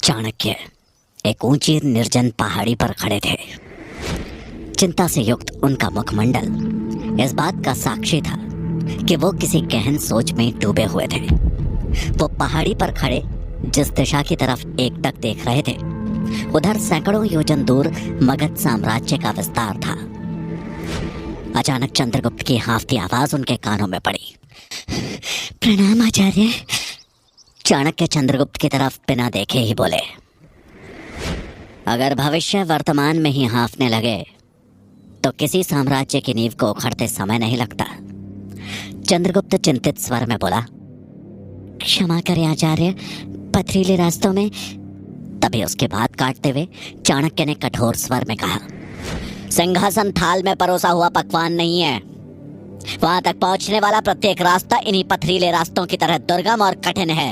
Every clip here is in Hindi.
चाणक्य एक ऊंची निर्जन पहाड़ी पर खड़े थे। चिंता से युक्त उनका मुखमंडल इस बात का साक्षी था कि वो किसी गहन सोच में डूबे हुए थे। वो पहाड़ी पर खड़े जिस दिशा की तरफ एकटक देख रहे थे, उधर सैकड़ों योजन दूर मगध साम्राज्य का विस्तार था। अचानक चंद्रगुप्त की हाफती आवाज उनके कानों में पड़ी। प्रणाम आचार्य। चाणक्य चंद्रगुप्त की तरफ बिना देखे ही बोले, अगर भविष्य वर्तमान में ही हाँफने लगे तो किसी साम्राज्य की नींव को उखड़ते समय नहीं लगता। चंद्रगुप्त चिंतित स्वर में बोला, क्षमा करें आचार्य, पथरीले रास्तों में। तभी उसके बात काटते हुए चाणक्य ने कठोर स्वर में कहा, सिंहासन थाल में परोसा हुआ पकवान नहीं है। वहां तक पहुंचने वाला प्रत्येक रास्ता इन्हीं पथरीले रास्तों की तरह दुर्गम और कठिन है।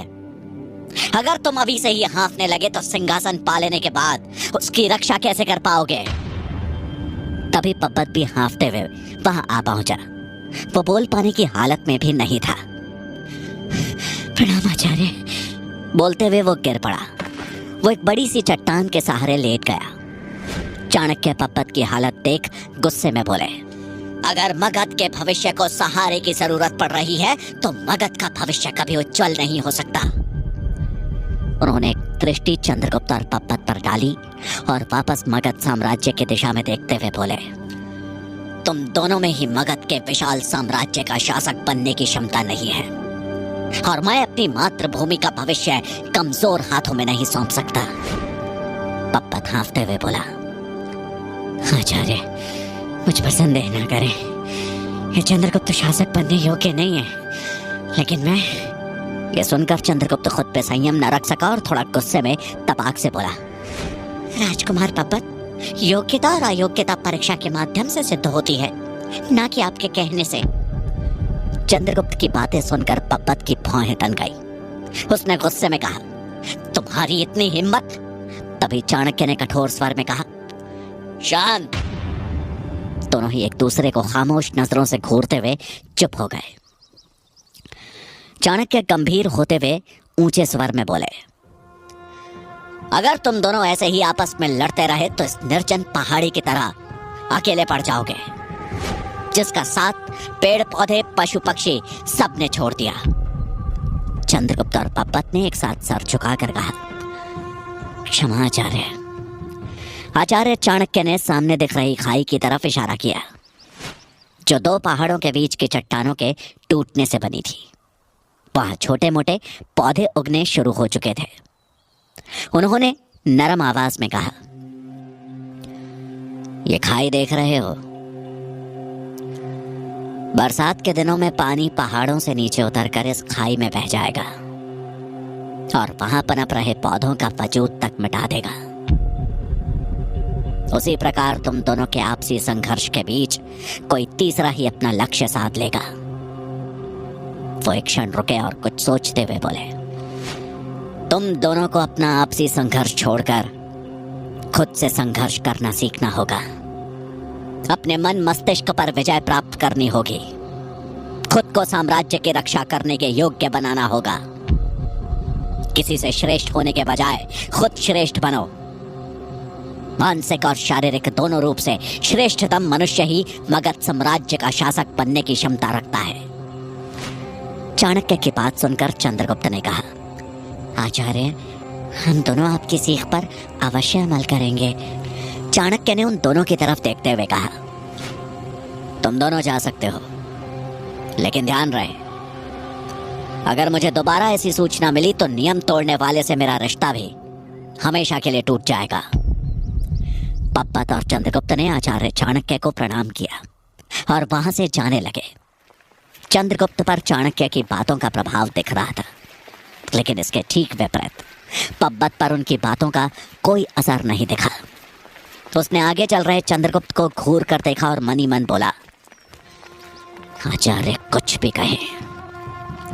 अगर तुम अभी से ही हाँफने लगे तो सिंहासन पा लेने के बाद उसकी रक्षा कैसे कर पाओगे? तभी पब्बत भी हाँफते हुए वहां आ पहुंचा। वो बोल पाने की हालत में भी नहीं था। प्रणाम आचार्य। बोलते हुए वो गिर पड़ा। वो एक बड़ी सी चट्टान के सहारे लेट गया। चाणक्य पब्बत की हालत देख गुस्से में बोले, अगर मगध के भविष्य को सहारे की जरूरत पड़ रही है तो मगध का भविष्य कभी उज्जवल नहीं हो सकता। उन्होंने एक दृष्टि चंद्रगुप्त और पब्बत पर डाली और वापस मगध साम्राज्य की दिशा में देखते हुए बोले, तुम दोनों में ही मगध के विशाल साम्राज्य का शासक बनने की क्षमता नहीं है और मैं अपनी मातृभूमि का भविष्य कमजोर हाथों में नहीं सौंप सकता। पब्बत हाँफते हुए बोला, आचार्य मुझ पर संदेह न करें, ये चंद्रगुप्त शासक बनने योग्य नहीं है। लेकिन मैं ये सुनकर चंद्रगुप्त खुद पे संयम न रख सका और थोड़ा गुस्से में तपाक से बोला, राजकुमार पब्बत, योग्यता और अयोग्यता परीक्षा के माध्यम से सिद्ध होती है, ना कि आपके कहने से। चंद्रगुप्त की बातें सुनकर पब्बत की भौहें तन गई। उसने गुस्से में कहा, तुम्हारी इतनी हिम्मत? तभी चाणक्य ने कठोर स्वर में कहा, शांत। दोनों ही एक दूसरे को खामोश नजरों से घूरते हुए चुप हो गए। चाणक्य गंभीर होते हुए ऊंचे स्वर में बोले, अगर तुम दोनों ऐसे ही आपस में लड़ते रहे तो इस निर्जन पहाड़ी की तरह अकेले पड़ जाओगे, जिसका साथ पेड़ पौधे पशु पक्षी सब ने छोड़ दिया। चंद्रगुप्त और पब्बत ने एक साथ सर झुकाकर कहा, क्षमा आचार्य। आचार्य चाणक्य ने सामने दिख रही खाई की तरफ इशारा किया, जो दो पहाड़ों के बीच की चट्टानों के टूटने से बनी थी। वहां छोटे मोटे पौधे उगने शुरू हो चुके थे। उन्होंने नरम आवाज में कहा, ये खाई देख रहे हो? बरसात के दिनों में पानी पहाड़ों से नीचे उतरकर इस खाई में बह जाएगा और वहां पनप रहे पौधों का वजूद तक मिटा देगा। उसी प्रकार तुम दोनों के आपसी संघर्ष के बीच कोई तीसरा ही अपना लक्ष्य साध लेगा। वो एक क्षण रुके और कुछ सोचते हुए बोले, तुम दोनों को अपना आपसी संघर्ष छोड़कर खुद से संघर्ष करना सीखना होगा। अपने मन मस्तिष्क पर विजय प्राप्त करनी होगी। खुद को साम्राज्य की रक्षा करने के योग्य बनाना होगा। किसी से श्रेष्ठ होने के बजाय खुद श्रेष्ठ बनो। मानसिक और शारीरिक दोनों रूप से श्रेष्ठतम मनुष्य ही मगध साम्राज्य का शासक बनने की क्षमता रखता है। चाणक्य की बात सुनकर चंद्रगुप्त ने कहा, आचार्य हम दोनों आपकी सीख पर अवश्य अमल करेंगे। चाणक्य ने उन दोनों की तरफ देखते हुए कहा, तुम दोनों जा सकते हो, लेकिन ध्यान रहे, अगर मुझे दोबारा ऐसी सूचना मिली तो नियम तोड़ने वाले से मेरा रिश्ता भी हमेशा के लिए टूट जाएगा। पब्बत और चंद्रगुप्त ने आचार्य चाणक्य को प्रणाम किया और वहां से जाने लगे। चंद्रगुप्त पर चाणक्य की बातों का प्रभाव दिख रहा था, लेकिन इसके ठीक विपरीत पब्बत पर उनकी बातों का कोई असर नहीं दिखा। तो उसने आगे चल रहे चंद्रगुप्त को घूर कर देखा और मनी मन बोला, आचार्य कुछ भी कहे,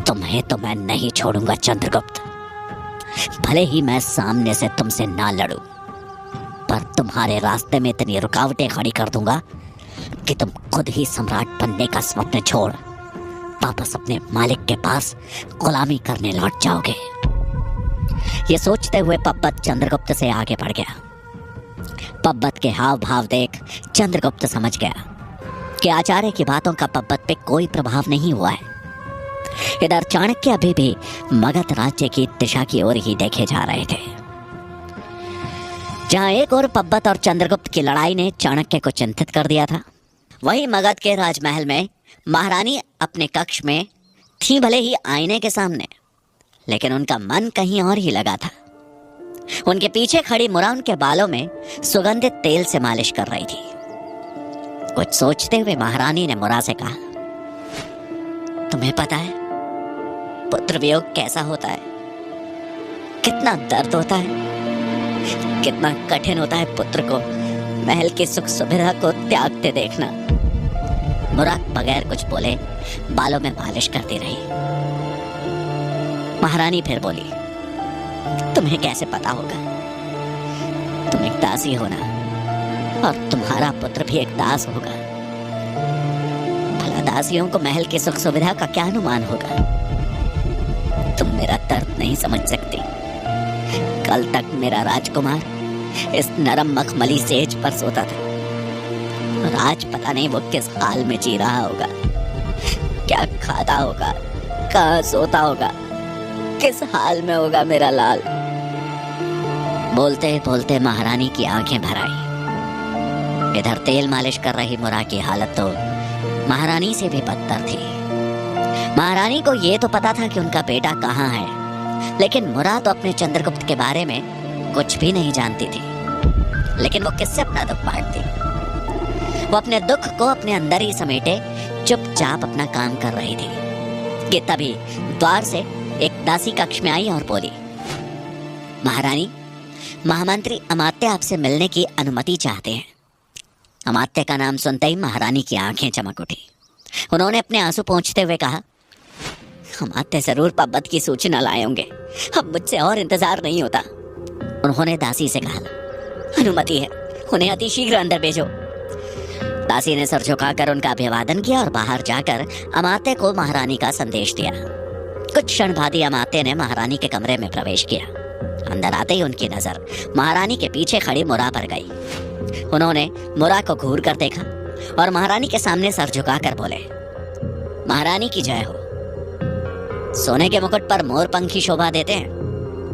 तुम्हें तो मैं नहीं छोड़ूंगा चंद्रगुप्त। भले ही मैं सामने से तुमसे ना लड़ूं, पर तुम्हारे रास्ते में इतनी रुकावटें खड़ी कर दूंगा कि तुम खुद ही सम्राट बनने का स्वप्न छोड़ वापस अपने मालिक के पास गुलामी करने लौट जाओगे। ये सोचते हुए पब्बत चंद्रगुप्त से आगे बढ़ गया। पब्बत के हाव भाव देख चंद्रगुप्त समझ गया कि आचार्य की बातों का पब्बत पे कोई प्रभाव नहीं हुआ है। इधर चाणक्य अभी भी मगध राज्य की दिशा की ओर ही देखे जा रहे थे। जहां एक और पब्बत और चंद्रगुप्त की लड़ाई ने चाणक्य को चिंतित कर दिया था, वहीं मगध के राजमहल में महारानी अपने कक्ष में थी, भले ही आईने के सामने, लेकिन उनका मन कहीं और ही लगा था। उनके पीछे खड़ी मुरा उनके बालों में सुगंधित तेल से मालिश कर रही थी। कुछ सोचते हुए महारानी ने मुरा से कहा, तुम्हें पता है पुत्र वियोग कैसा होता है? कितना दर्द होता है, कितना कठिन होता है पुत्र को महल की सुख सुविधा को त्यागते देखना। मुरा बगैर कुछ बोले बालों में मालिश करती रही। महारानी फिर बोली, तुम्हें कैसे पता होगा? तुम एक दासी हो ना, और तुम्हारा पुत्र भी एक दास होगा। भला दासियों को महल की सुख सुविधा का क्या अनुमान होगा? तुम मेरा दर्द नहीं समझ सकती। कल तक मेरा राजकुमार इस नरम मखमली सेज पर सोता था, और आज पता नहीं वो किस हाल में जी रहा होगा, क्या खाता होगा, कहाँ सोता होगा, किस हाल में होगा मेरा लाल। बोलते बोलते महारानी की आंखें भर आई। इधर तेल मालिश कर रही मुरा की हालत तो महारानी से भी बदतर थी। महारानी को ये तो पता था कि उनका बेटा कहाँ है, लेकिन मुरा तो अपने चंद्रगुप्त के बारे में कुछ भी नहीं जानती थी। लेकिन वो किससे अपना दुख बांटती? वो अपने दुख को अपने अंदर ही समेटे चुपचाप अपना काम कर रही थी कि तभी द्वार से एक दासी कक्ष में आई और बोली, महारानी, महामंत्री अमात्य आपसे मिलने की अनुमति चाहते हैं। अमात्य का नाम सुनते ही महारानी की आंखें चमक उठी। उन्होंने अपने आंसू पोंछते हुए कहा, अमात्य जरूर पब्बत की सूचना लाए होंगे, अब मुझसे और इंतजार नहीं होता। उन्होंने दासी से कहा, अनुमति है, उन्हें अतिशीघ्र अंदर भेजो। दासी ने सर झुकाकर उनका अभिवादन किया और बाहर जाकर अमात्य को महारानी का संदेश दिया। कुछ क्षण बाद ही अमात्य ने महारानी के कमरे में प्रवेश किया। अंदर आते ही उनकी नजर महारानी के पीछे खड़ी मुरा पर गई। उन्होंने मुरा को घूर कर देखा और महारानी के सामने सर झुकाकर बोले, महारानी की जय हो। सोने के मुकुट पर मोर पंख ही शोभा देते हैं,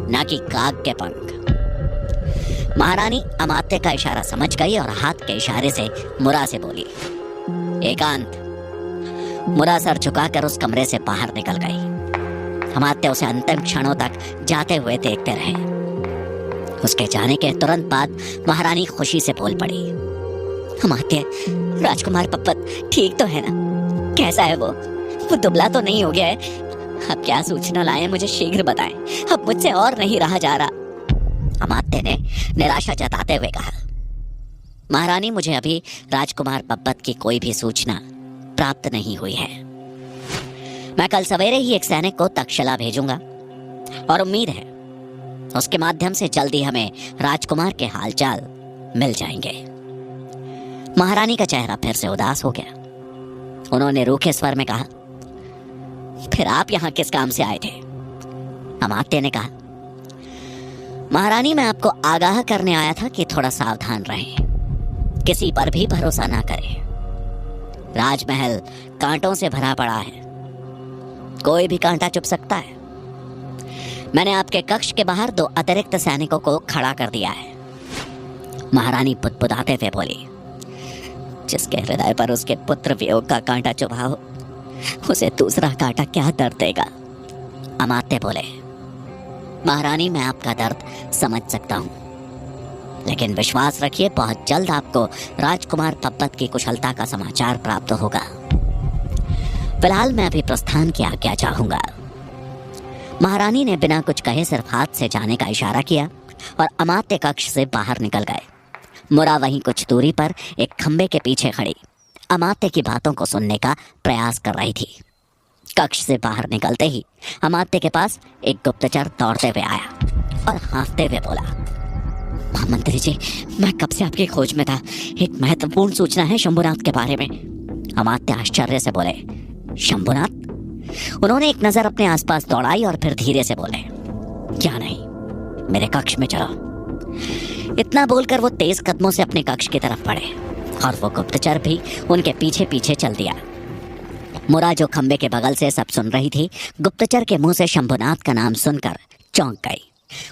ना कि काग के पंख। महारानी अमात्य का इशारा समझ गई और हाथ के इशारे से मुरा से बोली, एकांत। मुरा सर झुकाकर उस कमरे से बाहर निकल गई। अमात्य उसे अंतिम क्षणों तक जाते हुए देखते रहे। उसके जाने के तुरंत बाद महारानी खुशी से बोल पड़ी, अमात्य, राजकुमार पब्बत ठीक तो है ना? कैसा है वो दुबला तो नहीं हो गया है? अब क्या सूचना लाए, मुझे शीघ्र बताएं, अब मुझसे और नहीं रहा जा रहा। अमात्य ने निराशा जताते हुए कहा, महारानी, मुझे अभी राजकुमार पब्बत की कोई भी सूचना प्राप्त नहीं हुई है। मैं कल सवेरे ही एक सैनिक को तक्षशिला भेजूंगा और उम्मीद है उसके माध्यम से जल्दी हमें राजकुमार के हालचाल मिल जाएंगे। महारानी का चेहरा फिर से उदास हो गया। उन्होंने रूखे स्वर में कहा, फिर आप यहां किस काम से आए थे? अमात्य ने कहा, महारानी, मैं आपको आगाह करने आया था कि थोड़ा सावधान रहें, किसी पर भी भरोसा ना करें। राजमहल कांटों से भरा पड़ा है, कोई भी कांटा चुभ सकता है। मैंने आपके कक्ष के बाहर 2 अतिरिक्त सैनिकों को खड़ा कर दिया है। महारानी बुदबुदाते हुए बोली, जिसके हृदय पर उसके पुत्र वियोग का कांटा चुभा हो, उसे दूसरा कांटा क्या दर्द देगा? अमात्य बोले, महारानी, मैं आपका दर्द समझ सकता हूं, लेकिन विश्वास रखिए, बहुत जल्द आपको राजकुमार पब्बत की कुशलता का समाचार प्राप्त होगा। फिलहाल मैं अभी प्रस्थान की आज्ञा चाहूंगा। महारानी ने बिना कुछ कहे सिर्फ हाथ से जाने का इशारा किया और अमात्य कक्ष से बाहर निकल गए। मुरा वहीं कुछ दूरी पर एक खंबे के पीछे खड़ी अमात्य की बातों को सुनने का प्रयास कर रही थी। कक्ष से बाहर निकलते ही अमात्य के पास एक गुप्तचर दौड़ते हुए आया और हाँफते हुए बोला, महामंत्री जी, मैं कब से आपकी खोज में था। एक महत्वपूर्ण सूचना है शंभुनाथ के बारे में। अमात्य आश्चर्य से बोले, शंभुनाथ? उन्होंने एक नजर अपने आसपास दौड़ाई और फिर धीरे से बोले, क्या नहीं, मेरे कक्ष में चलो। इतना बोलकर वो तेज कदमों से अपने कक्ष की तरफ बढ़े और वो गुप्तचर भी उनके पीछे पीछे चल दिया। मुरा जो खंबे के बगल से सब सुन रही थी, गुप्तचर के मुंह से शंभुनाथ का नाम सुनकर चौंक गई।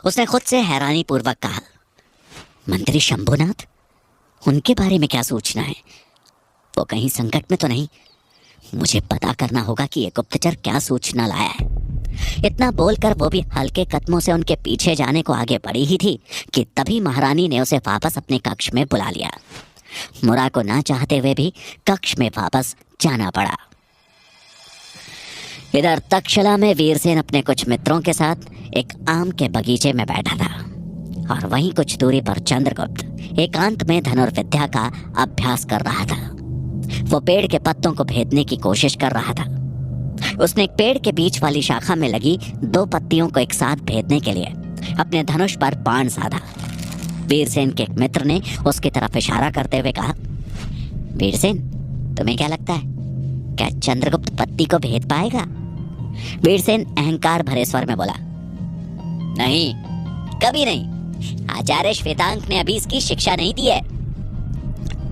उसने खुद से हैरानी पूर्वक कहा, मंत्री शंभुनाथ? उनके बारे में क्या सोचना है? वो कहीं संकट में तो नहीं? मुझे पता करना होगा कि ये गुप्तचर क्या सूचना लाया है। इतना बोलकर वो भी हल्के कदमों से उनके पीछे जाने को आगे बढ़ी ही थी कि तभी महारानी ने उसे वापस अपने कक्ष में बुला लिया। मुरा को ना चाहते हुए भी कक्ष में वापस जाना पड़ा। इधर तक्षशिला में वीरसेन अपने कुछ मित्रों के साथ एक आम के बगीचे में बैठा था और वहीं कुछ दूरी पर चंद्रगुप्त एकांत में धनुर्विद्या का अभ्यास कर रहा था। वो पेड़ के पत्तों को भेदने की कोशिश कर रहा था। उसने एक पेड़ के बीच वाली शाखा में लगी 2 पत्तियों को एक साथ भेदने के लिए अपने धनुष पर बाण साधा। वीरसेन के एक मित्र ने उसकी तरफ इशारा करते हुए कहा, वीरसेन, तुम्हें क्या लगता है, क्या चंद्रगुप्त पत्ती को भेद पाएगा? वीरसेन अहंकार भरे स्वर में बोला, नहीं, कभी नहीं। आचार्य श्वेतांक ने अभी इसकी शिक्षा नहीं दी है।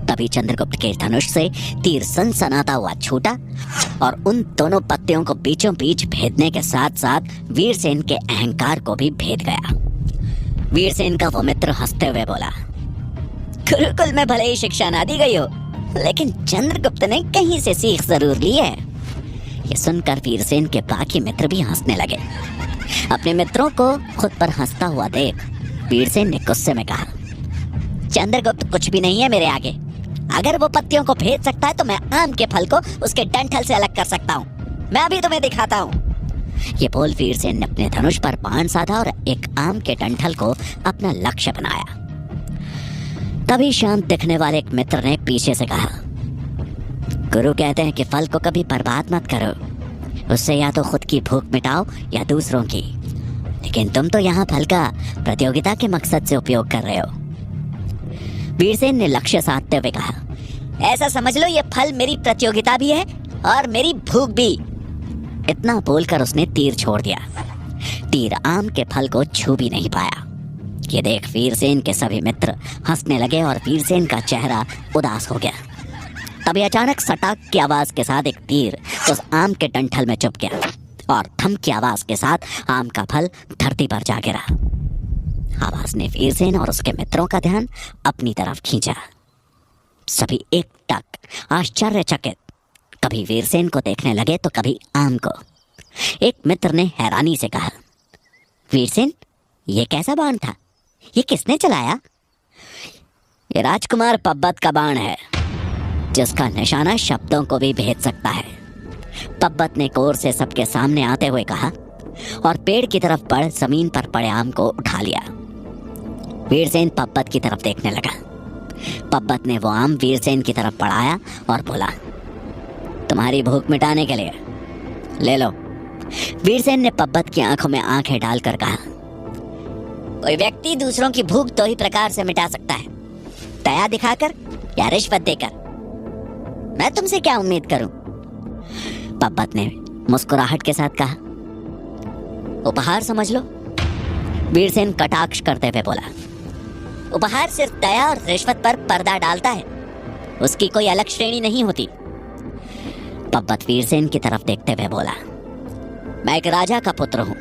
तभी चंद्रगुप्त के धनुष से तीर सनसनाता हुआ छूटा और उन दोनों पत्तियों को बीचों बीच भेदने के साथ साथ वीरसेन के अहंकार को भी भेद गया। वीरसेन का वो मित्र हंसते हुए बोला, गुरुकुल में भले ही शिक्षा ना दी गई हो, लेकिन चंद्रगुप्त ने कहीं से सीख जरूर ली है। ये सुनकर वीरसेन के बाकी मित्र भी हंसने लगे। अपने मित्रों को खुद पर हंसता हुआ देख वीरसेन ने गुस्से में कहा, चंद्रगुप्त कुछ भी नहीं है मेरे आगे। अगर वो पत्तियों को भेद सकता है तो मैं आम के फल को उसके डंठल से अलग कर सकता हूँ। मैं अभी तुम्हें दिखाता हूँ। ये बोल वीरसेन ने अपने धनुष पर बाण साधा और एक आम के डंठल को अपना लक्ष्य बनाया। तभी शांत दिखने वाले एक मित्र ने पीछे से कहा, गुरु कहते हैं कि फल को कभी बर्बाद मत करो, उससे या तो खुद की भूख मिटाओ या दूसरों की, लेकिन तुम तो यहाँ फल का प्रतियोगिता के मकसद से उपयोग कर रहे हो। वीरसेन ने लक्ष्य साधते हुए कहा, ऐसा समझ लो ये फल मेरी प्रतियोगिता भी है और मेरी भूख भी। इतना बोलकर उसने तीर छोड़ दिया। तीर आम के फल को छू भी नहीं पाया। ये देख वीरसेन के सभी मित्र हंसने लगे और वीरसेन का चेहरा उदास हो गया। तभी अचानक सटाक की आवाज के साथ एक तीर उस आम के डंठल में चुभ गया और थम की आवाज के साथ आम का फल धरती पर जा गिरा। आवाज ने वीरसेन और उसके मित्रों का ध्यान अपनी तरफ खींचा। सभी एक टक आश्चर्यचकित कभी वीरसेन को देखने लगे तो कभी आम को। एक मित्र ने हैरानी से कहा, वीरसेन, ये कैसा बाण था? ये किसने चलाया? ये राजकुमार पब्बत का बाण है, जिसका निशाना शब्दों को भी भेद सकता है। पब्बत ने कोर से सबके सामने आते हुए कहा और पेड़ की तरफ बढ़ जमीन पर पड़े आम को उठा लिया। वीरसेन पब्बत की तरफ देखने लगा। पब्बत ने वो आम वीरसेन की तरफ बढ़ाया और बोला, तुम्हारी भूख मिटाने के लिए ले लो। वीरसेन ने पब्बत की आंखों में आंखें डालकर कहा, कोई व्यक्ति दूसरों की भूख दो ही प्रकार से मिटा सकता है, दया दिखाकर या रिश्वत देकर। मैं तुमसे क्या उम्मीद करूं? पब्बत ने मुस्कुराहट के साथ कहा, उपहार समझ लो। वीरसेन कटाक्ष करते हुए बोला, उपहार सिर्फ दया और रिश्वत पर पर्दा डालता है, उसकी कोई अलग श्रेणी नहीं होती। पब्बत वीरसेन की तरफ देखते हुए बोला, मैं एक राजा का पुत्र हूं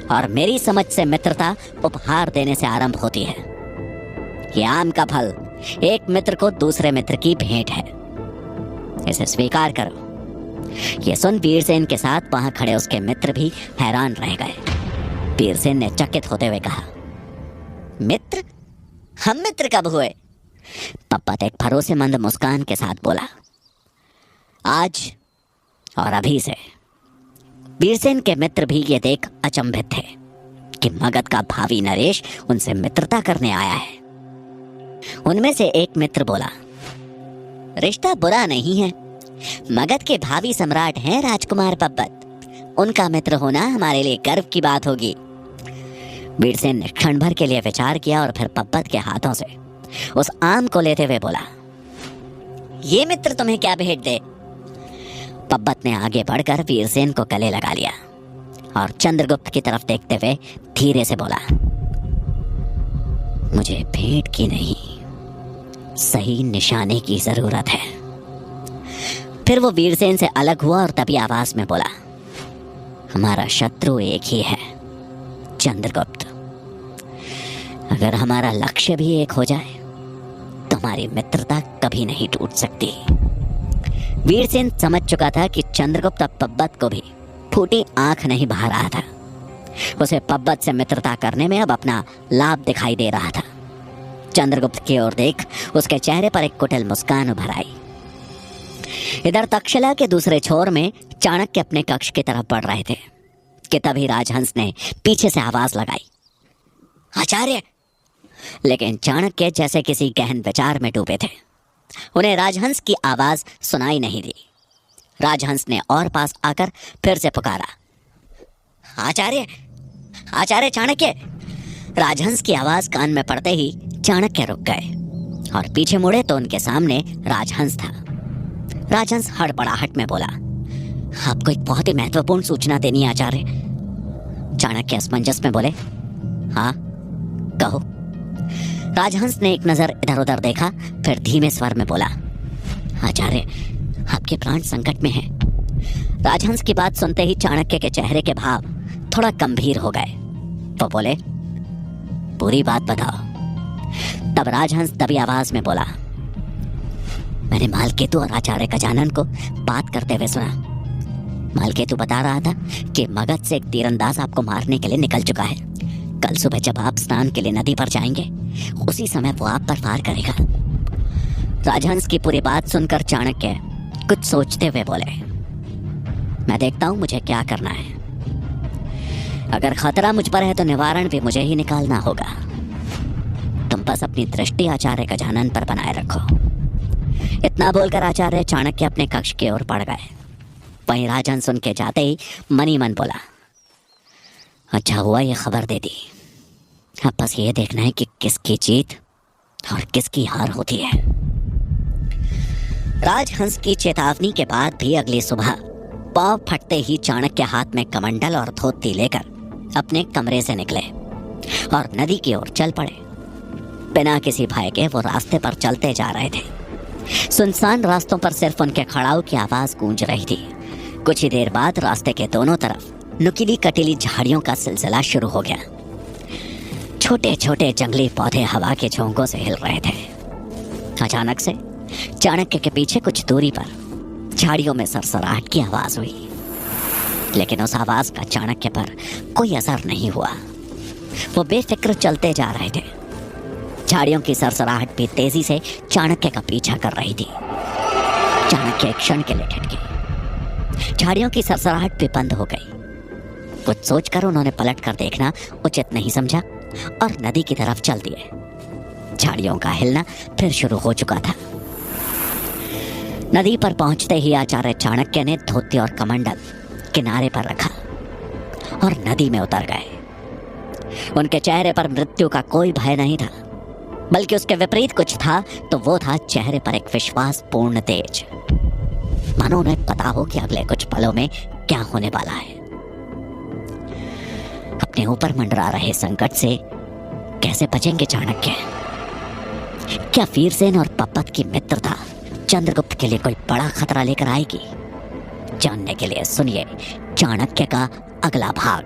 और मेरी समझ से मित्रता उपहार देने से आरंभ होती है। ये आम का फल एक मित्र को दूसरे मित्र की भेंट है, इसे स्वीकार करो। ये सुन वीरसेन के साथ वहां खड़े उसके मित्र भी हैरान रह गए। वीरसेन ने चकित होते हुए कहा, मित्र? हम मित्र कब हुए? पब्बत एक भरोसेमंद मुस्कान के साथ बोला, आज और अभी से। वीरसेन के मित्र भी ये देख अचंभित थे कि मगध का भावी नरेश उनसे मित्रता करने आया है। उनमें से एक मित्र बोला, रिश्ता बुरा नहीं है, मगध के भावी सम्राट हैं राजकुमार पब्बत, उनका मित्र होना हमारे लिए गर्व की बात होगी। वीरसेन ने क्षण भर के लिए विचार किया और फिर पब्बत के हाथों से उस आम को लेते हुए बोला, ये मित्र तुम्हें क्या भेंट दे? पब्बत ने आगे बढ़कर वीरसेन को गले लगा लिया और चंद्रगुप्त की तरफ देखते हुए धीरे से बोला, मुझे भेंट की नहीं, सही निशाने की जरूरत है। फिर वो वीरसेन से अलग हुआ और तभी आवाज में बोला, हमारा शत्रु एक ही है, चंद्रगुप्त। अगर हमारा लक्ष्य भी एक हो जाए तो हमारी मित्रता कभी नहीं टूट सकती। वीरसेन समझ चुका था कि चंद्रगुप्त अब पब्बत को भी फूटी आंख नहीं बहा रहा था। उसे पब्बत से मित्रता करने में अब अपना लाभ दिखाई दे रहा था। चंद्रगुप्त की ओर देख उसके चेहरे पर एक कुटिल मुस्कान उभर आई। इधर तक्षशिला के दूसरे छोर में चाणक्य अपने कक्ष की तरफ बढ़ रहे थे कि तभी राजहंस ने पीछे से आवाज लगाई, आचार्य। लेकिन चाणक्य जैसे किसी गहन विचार में डूबे थे, उन्हें राजहंस की आवाज सुनाई नहीं दी। राजहंस ने और पास आकर फिर से पुकारा, आचार्य, आचार्य चाणक्य। राजहंस की आवाज कान में पड़ते ही चाणक्य रुक गए और पीछे मुड़े तो उनके सामने राजहंस था। राजहंस हड़बड़ाहट में बोला, आपको एक बहुत ही महत्वपूर्ण सूचना देनी है आचार्य। चाणक्य असमंजस में बोले, हाँ कहो। राजहंस ने एक नजर इधर उधर देखा, फिर धीमे स्वर में बोला, आचार्य आपके प्राण संकट में हैं। राजहंस की बात सुनते ही चाणक्य के चेहरे के भाव थोड़ा गंभीर हो गए। वो बोले, पूरी बात बताओ। तब राजहंस दबी आवाज में बोला, मैंने मालकेतु और आचार्य गजानन को बात करते हुए सुना। मालकेतु बता रहा था कि मगध से एक तीरंदाज आपको मारने के लिए निकल चुका है। कल सुबह जब आप स्नान के लिए नदी पर जाएंगे, उसी समय वो आप पर वार करेगा। राजहंस की पूरी बात सुनकर चाणक्य कुछ सोचते हुए बोले, मैं देखता हूं मुझे क्या करना है। अगर खतरा मुझ पर है तो निवारण भी मुझे ही निकालना होगा। तुम बस अपनी दृष्टि आचार्य गजानन पर बनाए रखो। इतना बोलकर आचार्य चाणक्य अपने कक्ष की ओर बढ़ गए। वहीं राजहंस सुन के जाते ही मनी मन बोला, अच्छा हुआ ये खबर दे दी। अब बस ये देखना है कि किसकी जीत और किसकी हार होती है। राजहंस की चेतावनी के बाद भी अगली सुबह पांव फटते ही चाणक्य हाथ में कमंडल और धोती लेकर अपने कमरे से निकले और नदी की ओर चल पड़े। बिना किसी भय के वो रास्ते पर चलते जा रहे थे। सुनसान रास्तों पर सिर्फ उनके खड़ाऊ की आवाज गूंज रही थी। कुछ ही देर बाद रास्ते के दोनों तरफ नुकीली कटीली झाड़ियों का सिलसिला शुरू हो गया। छोटे छोटे जंगली पौधे हवा के झोंकों से हिल रहे थे। अचानक से चाणक्य के पीछे कुछ दूरी पर झाड़ियों में सरसराहट की आवाज हुई, लेकिन उस आवाज का चाणक्य पर कोई असर नहीं हुआ। वो बेफिक्र चलते जा रहे थे। झाड़ियों की सरसराहट भी तेजी से चाणक्य का पीछा कर रही थी। चाणक्य एक क्षण के लिए ठहरे। झाड़ियों की सरसराहट भी बंद हो गई। कुछ सोचकर उन्होंने पलट कर देखना उचित नहीं समझा और नदी की तरफ चल दिए। झाड़ियों का हिलना फिर शुरू हो चुका था। नदी पर पहुंचते ही आचार्य चाणक्य ने धोती और कमंडल किनारे पर रखा और नदी में उतर गए। उनके चेहरे पर मृत्यु का कोई भय नहीं था, बल्कि उसके विपरीत कुछ था। तो वो था चेहरे पर एक विश्वासपूर्ण तेज, मानो उन्हें पता हो कि अगले कुछ पलों में क्या होने वाला है। अपने ऊपर मंडरा रहे संकट से कैसे बचेंगे चाणक्य? क्या वीरसेन और पब्बत की मित्रता चंद्रगुप्त के लिए कोई बड़ा खतरा लेकर आएगी? जानने के लिए सुनिए चाणक्य का अगला भाग।